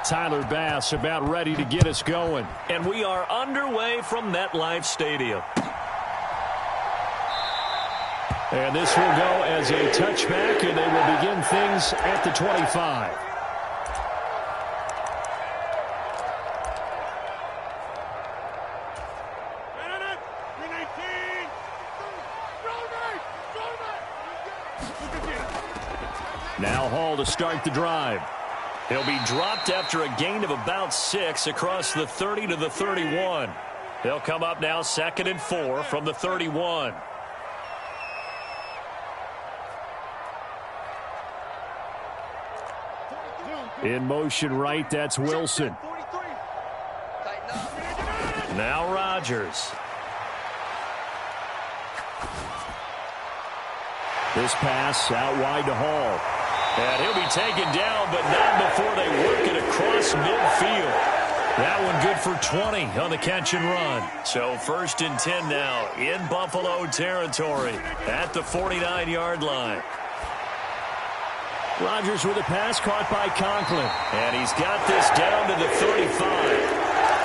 Tyler Bass about ready to get us going. And we are underway from MetLife Stadium. And this will go as a touchback, and they will begin things at the 25. Now Hall to start the drive. He'll be dropped after a gain of about 6 across the 30 to the 31. They'll come up now 2nd and 4 from the 31. In motion right, that's Wilson. Now Rodgers. This pass out wide to Hall. And he'll be taken down, but not before they work it across midfield. That one good for 20 on the catch and run. So 1st and 10 now in Buffalo territory at the 49-yard line. Rodgers with a pass caught by Conklin. And he's got this down to the 35.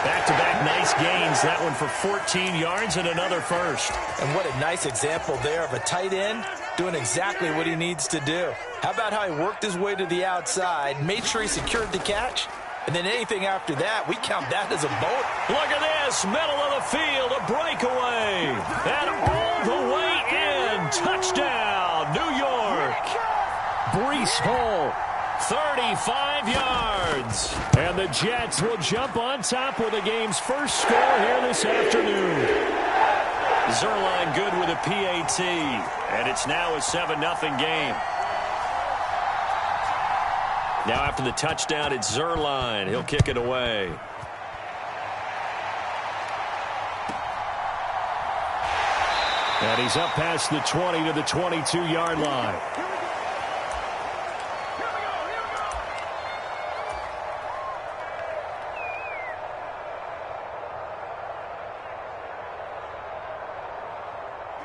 Back-to-back nice gains. That one for 14 yards and another first. And what a nice example there of a tight end doing exactly what he needs to do. How about how he worked his way to the outside, made sure he secured the catch, and then anything after that, we count that as a bonus. Look at this, middle of the field, a breakaway. And all the way in. Touchdown, New York. Breece Hall. 35 yards. And the Jets will jump on top with the game's first score here this afternoon. Zuerlein good with a PAT. And it's now a 7-0 game. Now after the touchdown, it's Zuerlein. He'll kick it away. And he's up past the 20 to the 22-yard line.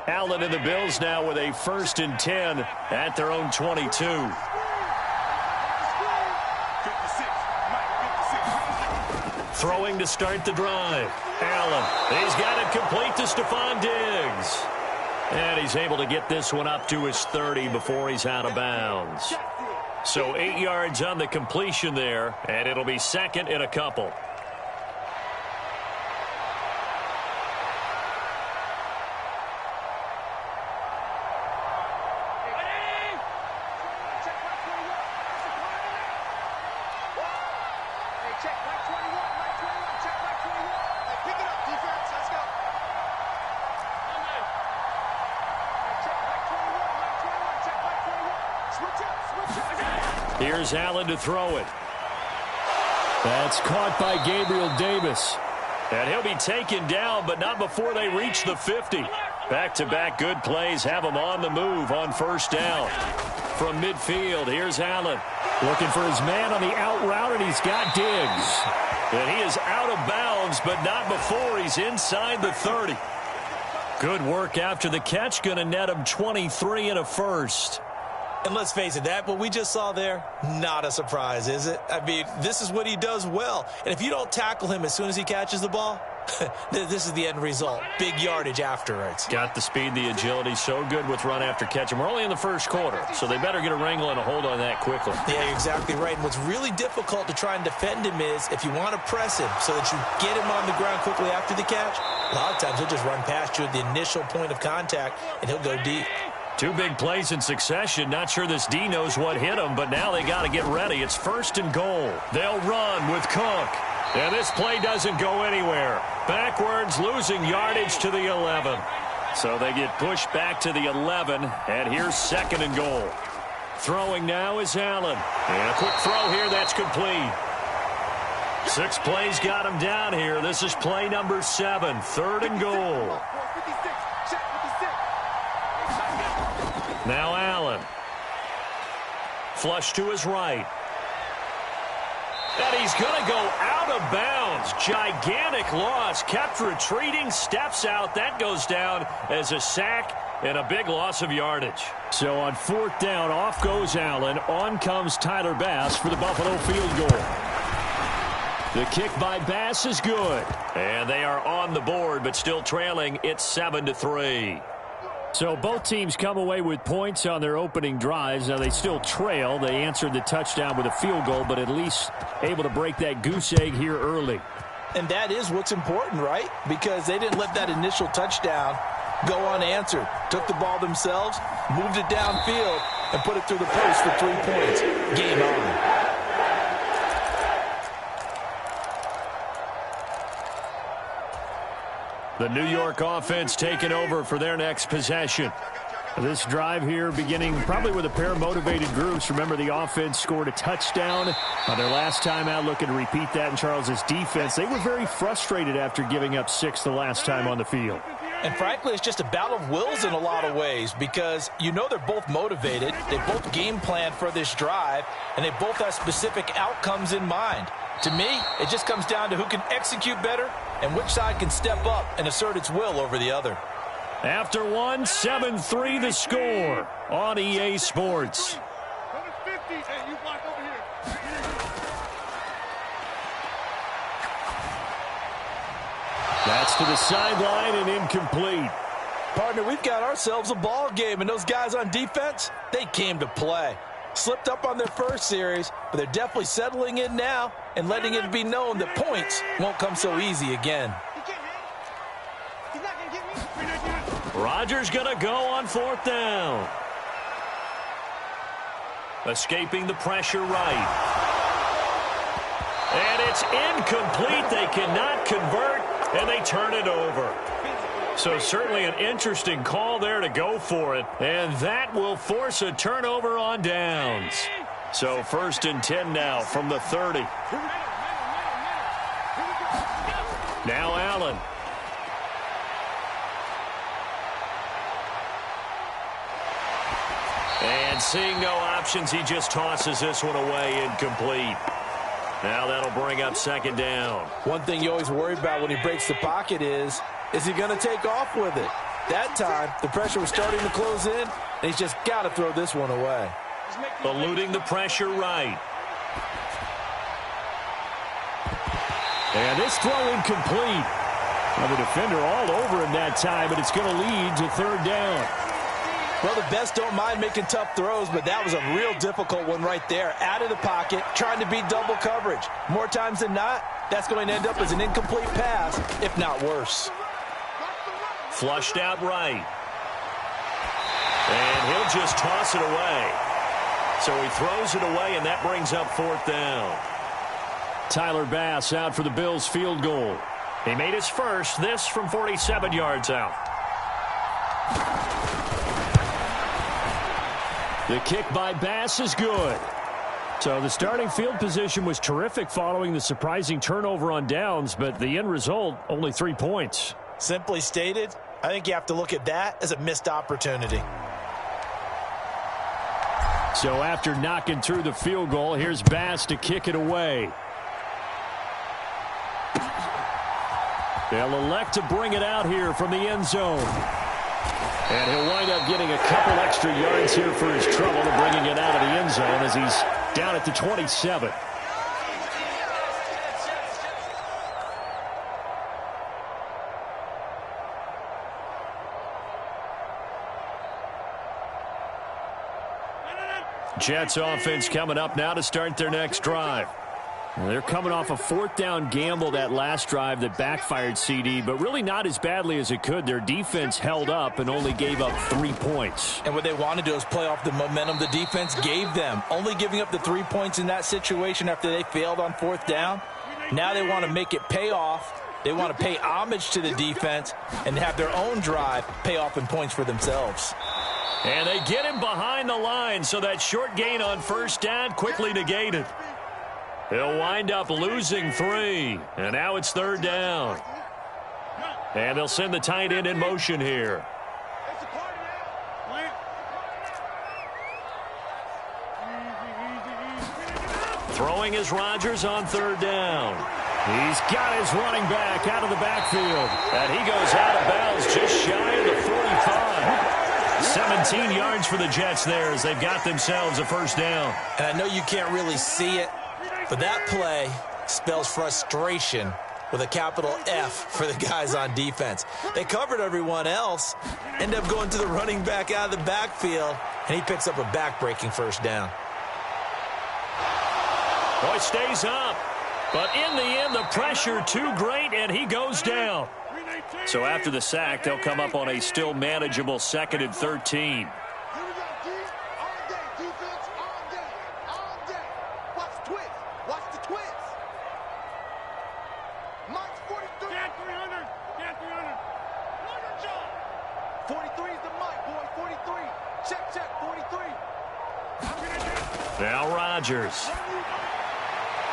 Allen and the Bills now with a 1st and 10 at their own 22. Throwing to start the drive. Allen. He's got it complete to Stephon Diggs. And he's able to get this one up to his 30 before he's out of bounds. So 8 yards on the completion there, and it'll be 2nd and a couple. Here's Allen to throw it. That's caught by Gabriel Davis. And he'll be taken down, but not before they reach the 50. Back-to-back good plays have him on the move on 1st down. From midfield, here's Allen. Looking for his man on the out route, and he's got Diggs. And he is out of bounds, but not before he's inside the 30. Good work after the catch, going to net him 23 and a first. And let's face it, that what we just saw there, not a surprise, is it? I mean, this is what he does well. And if you don't tackle him as soon as he catches the ball, this is the end result. Big yardage afterwards. Got the speed, the agility, so good with run after catch. And we're only in the 1st quarter, so they better get a wrangle and a hold on that quickly. Yeah, you're exactly right. And what's really difficult to try and defend him is if you want to press him so that you get him on the ground quickly after the catch, a lot of times he'll just run past you at the initial point of contact, and he'll go deep. 2 big plays in succession. Not sure this D knows what hit him, but now they got to get ready. It's 1st and goal. They'll run with Cook. And this play doesn't go anywhere. Backwards, losing yardage to the 11. So they get pushed back to the 11, and here's 2nd and goal. Throwing now is Allen. And a quick throw here, that's complete. 6 plays got him down here. This is play number 7, 3rd and goal. Now Allen. Flush to his right. And he's going to go out of bounds. Gigantic loss. Kept retreating. Steps out. That goes down as a sack and a big loss of yardage. So on 4th down, off goes Allen. On comes Tyler Bass for the Buffalo field goal. The kick by Bass is good. And they are on the board, but still trailing. It's 7-3. So both teams come away with points on their opening drives. Now they still trail. They answered the touchdown with a field goal, but at least able to break that goose egg here early. And that is what's important, right? Because they didn't let that initial touchdown go unanswered. Took the ball themselves, moved it downfield, and put it through the post for 3 points. Game on. The New York offense taking over for their next possession. This drive here beginning probably with a pair of motivated groups. Remember, the offense scored a touchdown on their last time out, looking to repeat that in Charles's defense. They were very frustrated after giving up 6 the last time on the field. And frankly, it's just a battle of wills in a lot of ways because you know they're both motivated. They both game planned for this drive, and they both have specific outcomes in mind. To me, it just comes down to who can execute better and which side can step up and assert its will over the other. After one, 7-3 the score on EA Sports. That's to the sideline and incomplete. Partner, we've got ourselves a ball game, and those guys on defense, they came to play. Slipped up on their first series, but they're definitely settling in now and letting it be known that points won't come so easy again. Rodgers going to go on 4th down. Escaping the pressure right. And it's incomplete. They cannot convert, and they turn it over. So certainly an interesting call there to go for it. And that will force a turnover on downs. So 1st and 10 now from the 30. Now Allen. And seeing no options, he just tosses this one away, incomplete. Now that'll bring up 2nd down. One thing you always worry about when he breaks the pocket is he going to take off with it? That time, the pressure was starting to close in, and he's just got to throw this one away. Eluding the pressure right. And this throw incomplete. Well, the defender all over him that time, but it's going to lead to 3rd down. Well, the best don't mind making tough throws, but that was a real difficult one right there. Out of the pocket, trying to beat double coverage. More times than not, that's going to end up as an incomplete pass, if not worse. Flushed out right. And he'll just toss it away. So he throws it away, and that brings up 4th down. Tyler Bass out for the Bills field goal. He made his first, this from 47 yards out. The kick by Bass is good. So the starting field position was terrific following the surprising turnover on downs, but the end result, only 3 points. Simply stated, I think you have to look at that as a missed opportunity. So after knocking through the field goal, here's Bass to kick it away. They'll elect to bring it out here from the end zone. And he'll wind up getting a couple extra yards here for his trouble and bringing it out of the end zone as he's down at the 27. Jets offense coming up now to start their next drive. Well, they're coming off a 4th down gamble that last drive that backfired, CD, but really not as badly as it could. Their defense held up and only gave up 3 points. And what they want to do is play off the momentum the defense gave them. Only giving up the 3 points in that situation after they failed on 4th down. Now they want to make it pay off. They want to pay homage to the defense and have their own drive pay off in points for themselves. And they get him behind the line, so that short gain on 1st down quickly negated. He'll wind up losing 3, and now it's 3rd down. And they'll send the tight end in motion here. Throwing is Rodgers on 3rd down. He's got his running back out of the backfield. And he goes out of bounds just shy of the 45. 17 yards for the Jets there as they've got themselves a 1st down. And I know you can't really see it, but that play spells frustration with a capital F for the guys on defense. They covered everyone else, end up going to the running back out of the backfield, and he picks up a back-breaking first down. Boy, stays up. But in the end, the pressure too great, and he goes down. So after the sack, they'll come up on a still manageable 2nd and 13. Now Rodgers.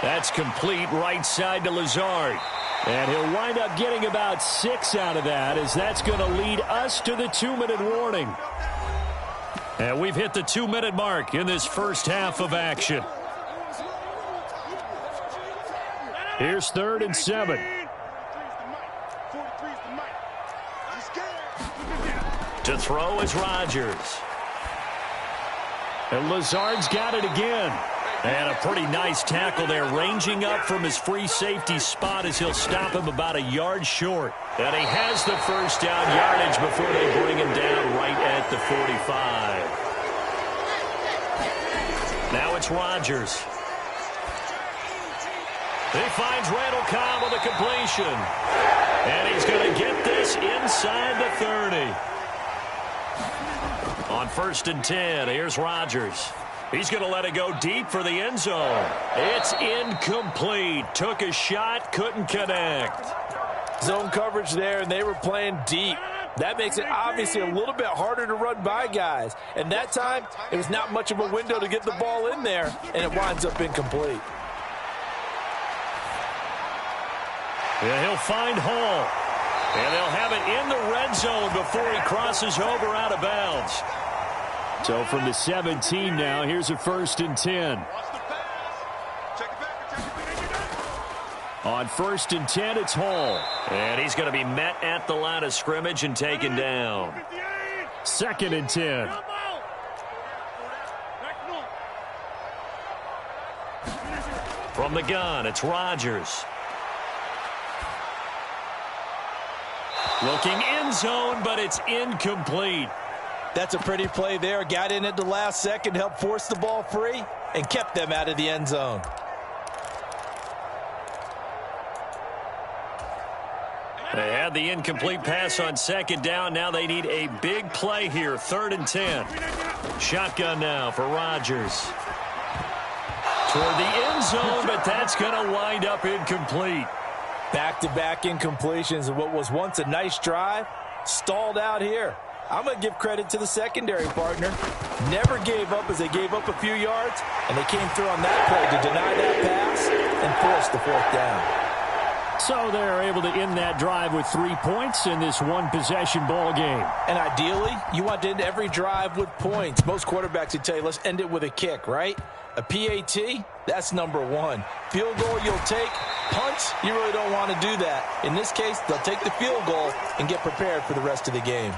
That's complete right side to Lazard. And he'll wind up getting about 6 out of that, as that's going to lead us to the 2-minute warning. And we've hit the 2-minute mark in this first half of action. Here's 3rd and 7. To throw is Rodgers. And Lazard's got it again. And a pretty nice tackle there, ranging up from his free safety spot as he'll stop him about a yard short. And he has the first down yardage before they bring him down right at the 45. Now it's Rodgers. He finds Randall Cobb with a completion. And he's going to get this inside the 30. On 1st and 10, here's Rodgers. He's going to let it go deep for the end zone. It's incomplete. Took a shot, couldn't connect. Zone coverage there, and they were playing deep. That makes it obviously a little bit harder to run by guys. And that time, it was not much of a window to get the ball in there, and it winds up incomplete. Yeah, he'll find Hall. And they'll have it in the red zone before he crosses over out of bounds. So from the 17 now, here's a 1st and 10. On 1st and 10, it's Hall. And he's going to be met at the line of scrimmage and taken down. 2nd and 10. From the gun, it's Rodgers. Looking end zone, but it's incomplete. That's a pretty play there. Got in at the last second, helped force the ball free, and kept them out of the end zone. They had the incomplete pass on 2nd down. Now they need a big play here. 3rd and 10. Shotgun now for Rodgers. Toward the end zone, but that's going to wind up incomplete. Back-to-back incompletions of what was once a nice drive, stalled out here. I'm going to give credit to the secondary partner. Never gave up as they gave up a few yards, and they came through on that play to deny that pass and force the 4th down. So they're able to end that drive with 3 points in this one-possession ball game. And ideally, you want to end every drive with points. Most quarterbacks would tell you, let's end it with a kick, right? A PAT, that's number 1. Field goal you'll take. Punts, you really don't want to do that. In this case, they'll take the field goal and get prepared for the rest of the game.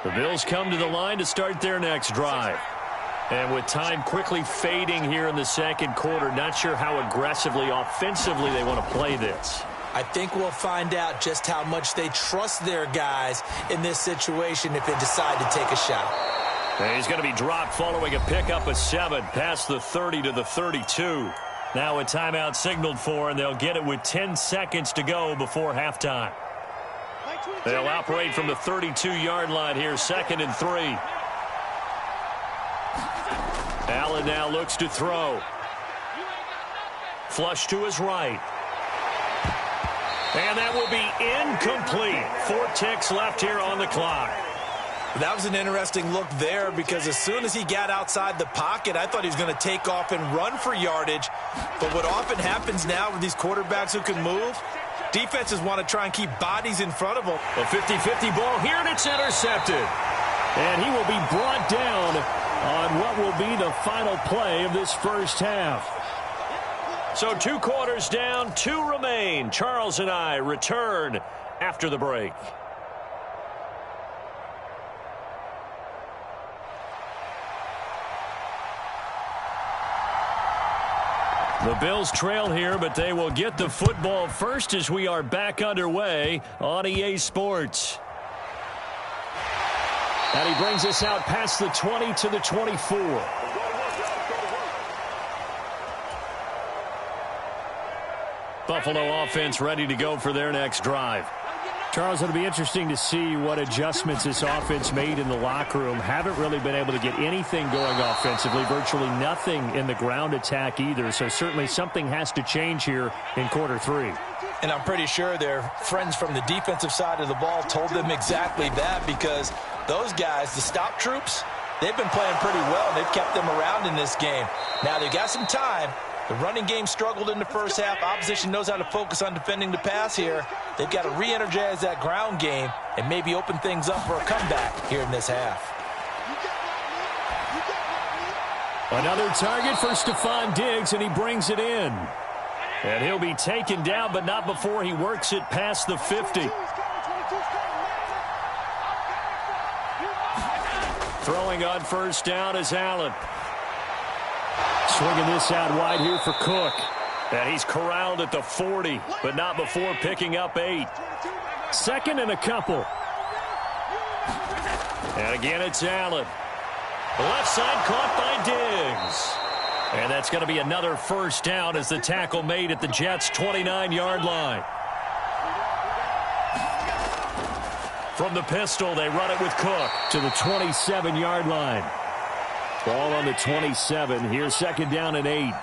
The Bills come to the line to start their next drive. And with time quickly fading here in the 2nd quarter, not sure how aggressively, offensively they want to play this. I think we'll find out just how much they trust their guys in this situation if they decide to take a shot. And he's going to be dropped following a pickup of 7 past the 30 to the 32. Now a timeout signaled for, and they'll get it with 10 seconds to go before halftime. They'll operate from the 32-yard line here, 2nd and 3. Allen now looks to throw. Flush to his right. And that will be incomplete. 4 ticks left here on the clock. That was an interesting look there because as soon as he got outside the pocket, I thought he was going to take off and run for yardage. But what often happens now with these quarterbacks who can move, defenses want to try and keep bodies in front of them. A 50-50 ball here, and it's intercepted. And he will be brought down on what will be the final play of this first half. So 2 quarters down, 2 remain. Charles and I return after the break. The Bills trail here, but they will get the football first as we are back underway on EA Sports. And he brings us out past the 20 to the 24. Buffalo offense ready to go for their next drive. Charles, it'll be interesting to see what adjustments this offense made in the locker room. Haven't really been able to get anything going offensively, virtually nothing in the ground attack either. So certainly something has to change here in quarter three. And I'm pretty sure their friends from the defensive side of the ball told them exactly that, because those guys, the stop troops, they've been playing pretty well. They've kept them around in this game. Now they've got some time. The running game struggled in the first half. Opposition knows how to focus on defending the pass here. They've got to re-energize that ground game and maybe open things up for a comeback here in this half. Another target for Stephon Diggs, and he brings it in. And he'll be taken down, but not before he works it past the 50. Throwing on first down is Allen. Swinging this out wide here for Cook. And he's corralled at the 40, but not before picking up 8. Second and a couple. And again, it's Allen. Left side caught by Diggs. And that's going to be another first down as the tackle made at the Jets' 29-yard line. From the pistol, they run it with Cook to the 27-yard line. Ball on the 27. Here's second down and 8.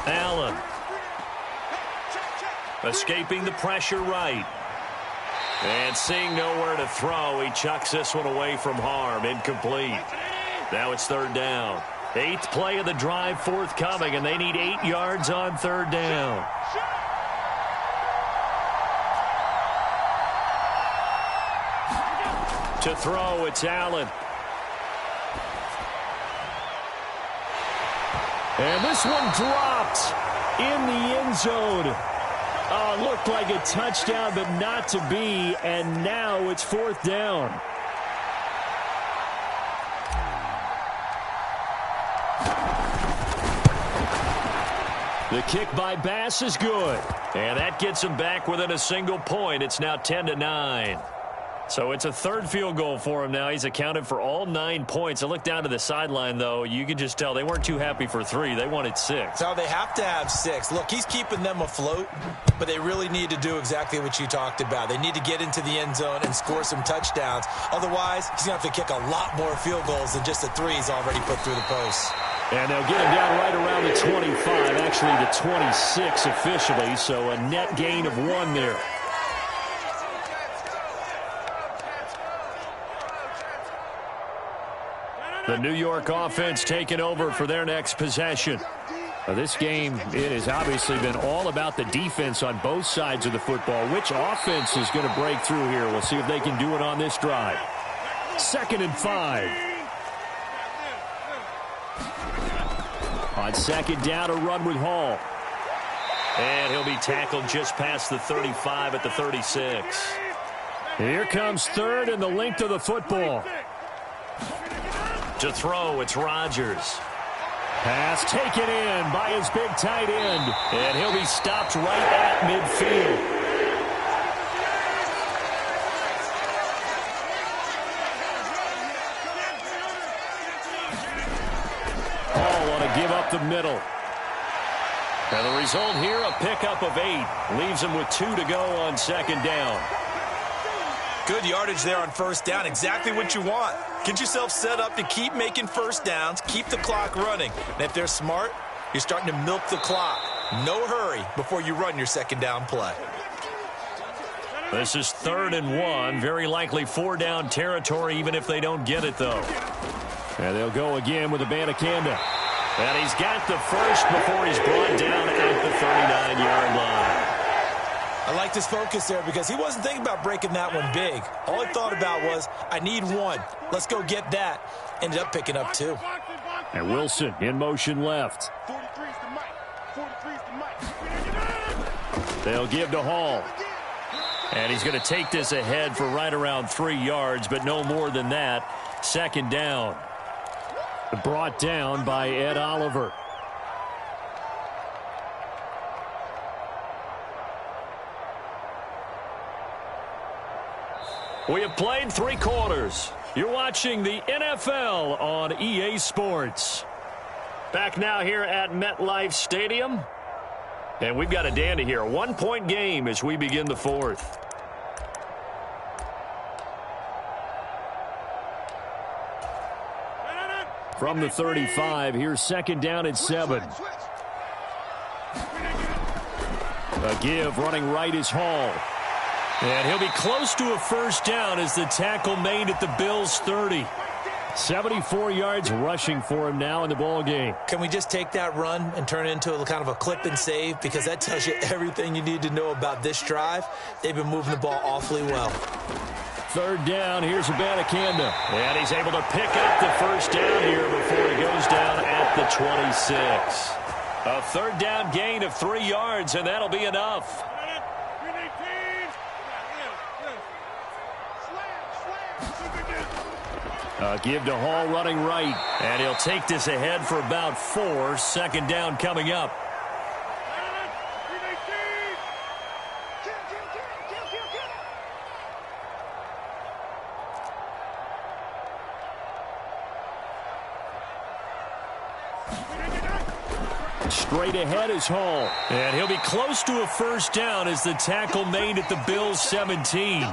Allen. Escaping the pressure right. And seeing nowhere to throw, he chucks this one away from harm. Incomplete. Now it's third down. 8th play of the drive forthcoming, and they need 8 yards on third down. To throw, it's Allen. And this one dropped in the end zone. Looked like a touchdown, but not to be. And now it's fourth down. The kick by Bass is good. And that gets him back within a single point. It's now 10-9. So it's a third field goal for him now. He's accounted for all 9 points. I look down to the sideline, though. You can just tell they weren't too happy for 3. They wanted 6. So they have to have 6. Look, he's keeping them afloat, but they really need to do exactly what you talked about. They need to get into the end zone and score some touchdowns. Otherwise, he's going to have to kick a lot more field goals than just the 3 he's already put through the posts. And they'll get him down right around the 25, actually the 26 officially, so a net gain of 1 there. The New York offense taking over for their next possession. This game, it has obviously been all about the defense on both sides of the football. Which offense is going to break through here? We'll see if they can do it on this drive. 2nd and 5. On second down, a run with Hall. And he'll be tackled just past the 35 at the 36. Here comes third and the length of the football. To throw, it's Rodgers. Pass taken in by his big tight end. And he'll be stopped right at midfield. Hall want to give up the middle. And the result here, a pickup of 8. Leaves him with 2 to go on second down. Good yardage there on first down. Exactly what you want. Get yourself set up to keep making first downs, keep the clock running. And if they're smart, you're starting to milk the clock. No hurry before you run your second down play. This is 3rd and 1. Very likely 4-down territory, even if they don't get it, though. And they'll go again with Abanikanda. And he's got the first before he's brought down at the 39-yard line. I like this focus there because he wasn't thinking about breaking that one big. All he thought about was, I need 1. Let's go get that. Ended up picking up 2. And Wilson in motion left. They'll give to Hall. And he's going to take this ahead for right around 3 yards, but no more than that. Second down. Brought down by Ed Oliver. We have played 3 quarters. You're watching the NFL on EA Sports. Back now here at MetLife Stadium. And we've got a dandy here. A 1-point game as we begin the 4th. From the 35, here's 2nd down and 7. A give running right is Hall. And he'll be close to a first down as the tackle made at the Bills' 30. 74 yards rushing for him now in the ball game. Can we just take that run and turn it into a kind of a clip and save? Because that tells you everything you need to know about this drive. They've been moving the ball awfully well. 3rd down, here's Abanikanda. And he's able to pick up the first down here before he goes down at the 26. A 3rd down gain of 3 yards, and that'll be enough. Give to Hall running right. And he'll take this ahead for about 4. 2nd down coming up. Straight ahead is Hall. And he'll be close to a first down as the tackle made at the Bills' 17.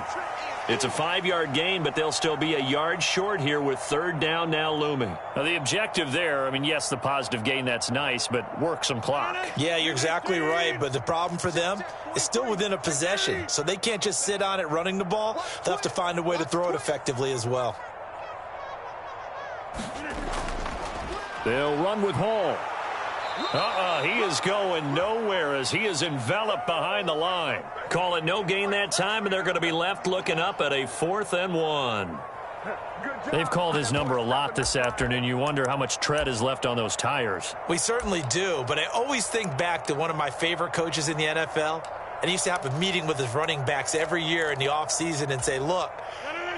It's a 5-yard gain, but they'll still be a yard short here with 3rd down now looming. Now the objective there, I mean, yes, the positive gain, that's nice, but work some clock. Yeah, you're exactly right, but the problem for them is still within a possession, so they can't just sit on it running the ball. They'll have to find a way to throw it effectively as well. They'll run with Hall. He is going nowhere as he is enveloped behind the line. Call it no gain that time, and they're going to be left looking up at a 4th and 1. They've called his number a lot this afternoon. You wonder how much tread is left on those tires. We certainly do, but I always think back to one of my favorite coaches in the NFL, and he used to have a meeting with his running backs every year in the offseason and say, look,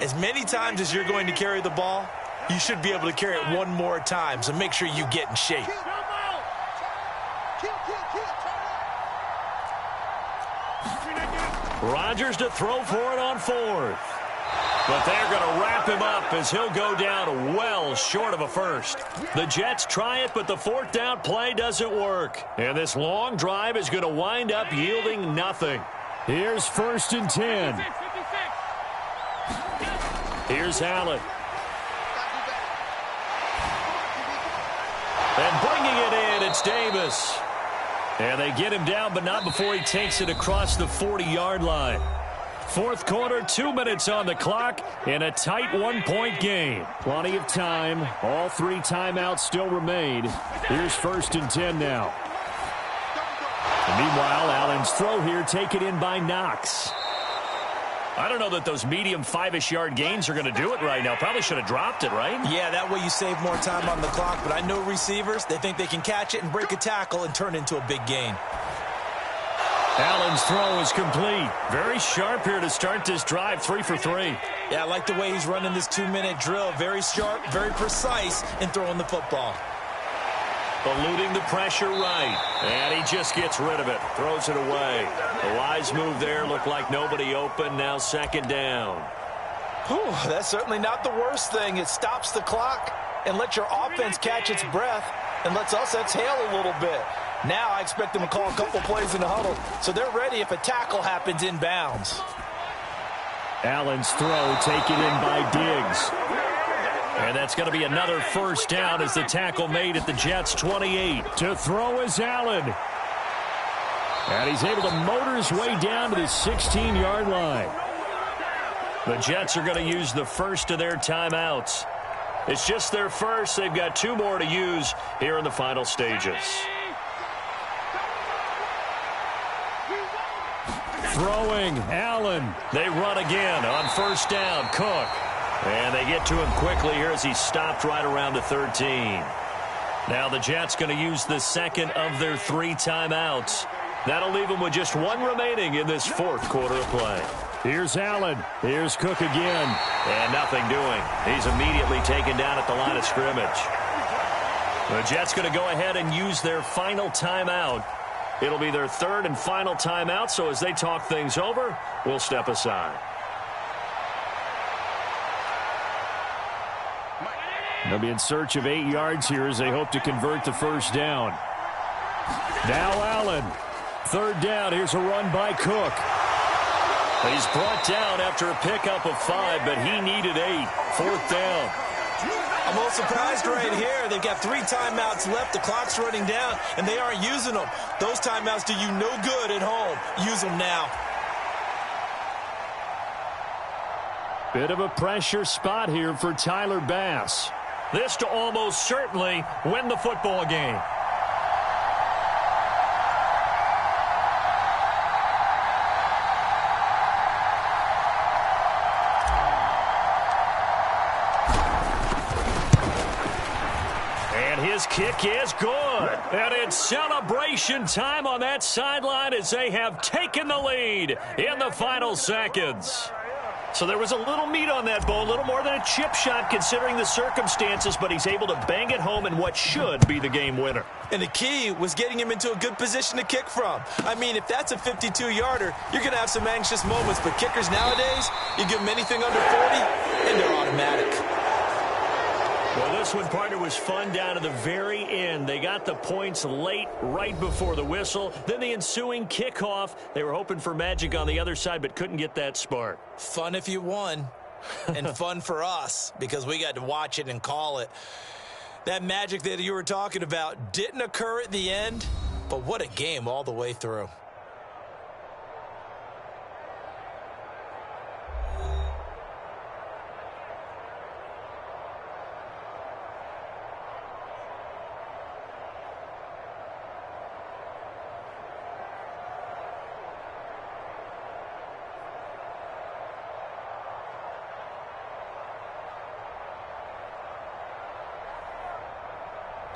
as many times as you're going to carry the ball, you should be able to carry it one more time, so make sure you get in shape. Rodgers to throw for it on 4th. But they're going to wrap him up as he'll go down well short of a first. The Jets try it, but the 4th down play doesn't work. And this long drive is going to wind up yielding nothing. Here's 1st and 10. Here's Allen. And bringing it in, it's Davis. And they get him down, but not before he takes it across the 40-yard line. 4th quarter, 2 minutes on the clock, in a tight 1-point game. Plenty of time. All 3 timeouts still remain. Here's 1st and 10 now. And meanwhile, Allen's throw here taken in by Knox. I don't know that those medium 5-ish yard gains are going to do it right now. Probably should have dropped it, right? Yeah, that way you save more time on the clock. But I know receivers, they think they can catch it and break a tackle and turn it into a big gain. Allen's throw is complete. Very sharp here to start this drive, 3 for 3. Yeah, I like the way he's running this 2-minute drill. Very sharp, very precise in throwing the football. Eluding the pressure right. And he just gets rid of it. Throws it away. A wise move there. Looked like nobody open. Now 2nd down. Whew, that's certainly not the worst thing. It stops the clock and lets your offense catch its breath and lets us exhale a little bit. Now I expect them to call a couple plays in the huddle, so they're ready if a tackle happens inbounds. Allen's throw taken in by Diggs. And that's going to be another first down as the tackle made at the Jets' 28. To throw is Allen. And he's able to motor his way down to the 16-yard line. The Jets are going to use the first of their timeouts. It's just their first. They've got 2 more to use here in the final stages. Throwing, Allen. They run again on first down. Cook. And they get to him quickly here as he's stopped right around the 13. Now the Jets going to use the second of their 3 timeouts. That'll leave them with just 1 remaining in this 4th quarter of play. Here's Allen. Here's Cook again. And nothing doing. He's immediately taken down at the line of scrimmage. The Jets going to go ahead and use their final timeout. It'll be their 3rd and final timeout, so as they talk things over, we'll step aside. They'll be in search of 8 yards here as they hope to convert the first down. Now Allen. 3rd down. Here's a run by Cook. He's brought down after a pickup of 5, but he needed 8. 4th down. I'm a little surprised right here. They've got 3 timeouts left. The clock's running down, and they aren't using them. Those timeouts do you no good at home. Use them now. Bit of a pressure spot here for Tyler Bass. This to almost certainly win the football game. His kick is good. And it's celebration time on that sideline as they have taken the lead in the final seconds. So there was a little meat on that ball, a little more than a chip shot considering the circumstances, but he's able to bang it home in what should be the game winner. And the key was getting him into a good position to kick from. I mean, if that's a 52-yarder, you're going to have some anxious moments, but kickers nowadays, you give them anything under 40, and they're automatic. Well, this one, partner, was fun down to the very end. They got the points late, right before the whistle. Then the ensuing kickoff. They were hoping for magic on the other side, but couldn't get that spark. Fun if you won, and fun for us, because we got to watch it and call it. That magic that you were talking about didn't occur at the end, but what a game all the way through.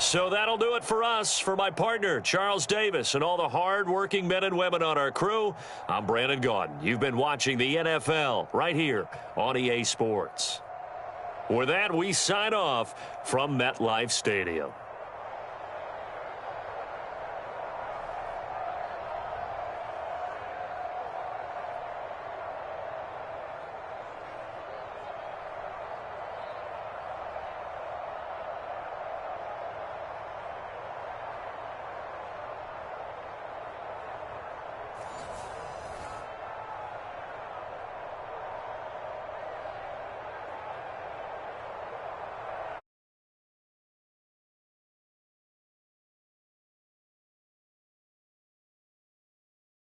So that'll do it for us. For my partner, Charles Davis, and all the hard-working men and women on our crew, I'm Brandon Gaudin. You've been watching the NFL right here on EA Sports. With that, we sign off from MetLife Stadium.